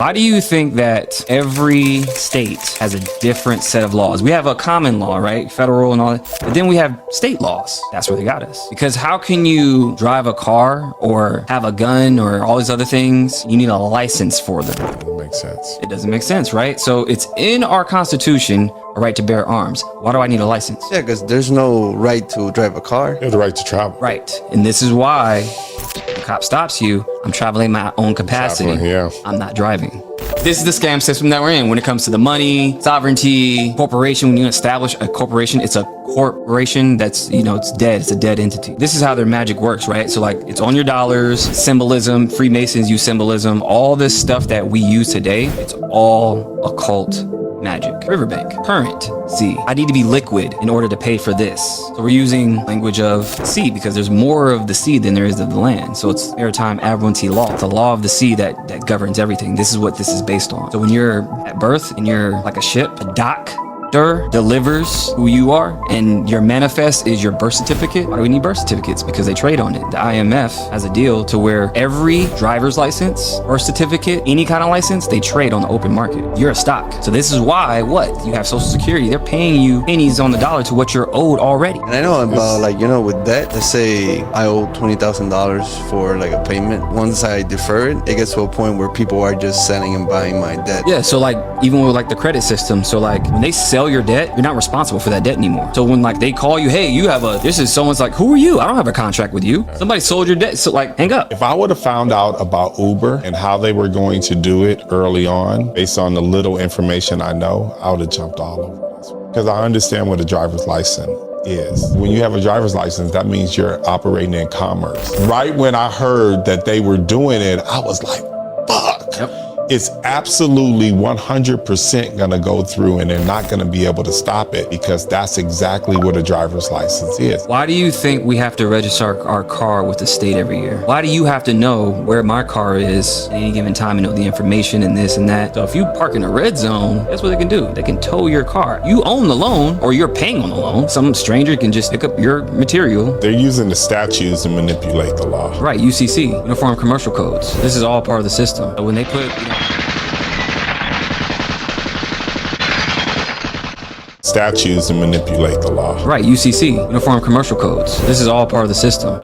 Why do you think that every state has a different set of laws? We have a common law, right? Federal and all that. But then we have state laws. That's where they got us. Because how can you drive a car or have a gun or all these other things? You need a license for them. Doesn't make sense. It doesn't make sense, right? So it's in our Constitution, a right to bear arms. Why do I need a license? Yeah, because there's no right to drive a car. You have the right to travel. Right. And this is why the cop stops you. I'm traveling my own capacity. Traveling, yeah. I'm not driving. This is the scam system that we're in when it comes to the money, sovereignty, corporation. When you establish a corporation, it's a corporation that's, it's dead. It's a dead entity. This is how their magic works, right? So like it's on your dollars, symbolism, Freemasons use symbolism, all this stuff that we use today, it's all occult magic. Riverbank, current, C. I need to be liquid in order to pay for this. So we're using language of sea because there's more of the sea than there is of the land. So it's maritime admiralty law. It's the law of the sea that governs everything. This is what this is based on. So when you're at birth and you're like a ship, a doctor delivers who you are, and your manifest is your birth certificate. Why do we need birth certificates? Because they trade on it. The IMF has a deal to where every driver's license, birth certificate, any kind of license, they trade on the open market. You're a stock. So this is why you have Social Security. They're paying you pennies on the dollar to what you're owed already. And I know about with debt, let's say I owe $20,000 for like a payment. Once I defer it, it gets to a point where people are just selling and buying my debt. Yeah, so like even with like the credit system, so like when they sell your debt, you're not responsible for that debt anymore. So when like they call you, hey, someone's like, who are you? I don't have a contract with you. Somebody sold your debt. So like, hang up. If I would have found out about Uber and how they were going to do it early on, based on the little information I know, I would have jumped all over this. Because I understand what a driver's license is. When you have a driver's license, that means you're operating in commerce. Right when I heard that they were doing it, I was like, fuck. Yep. It's absolutely 100% gonna go through, and they're not gonna be able to stop it, because that's exactly what a driver's license is. Why do you think we have to register our car with the state every year? Why do you have to know where my car is at any given time and know the information and this and that? So if you park in a red zone, that's what they can do. They can tow your car. You own the loan, or you're paying on the loan. Some stranger can just pick up your material. They're using the statutes to manipulate the law. Right, UCC, Uniform Commercial Codes. This is all part of the system. So when they put, statutes to manipulate the law. right, UCC, Uniform Commercial Codes. This is all part of the system.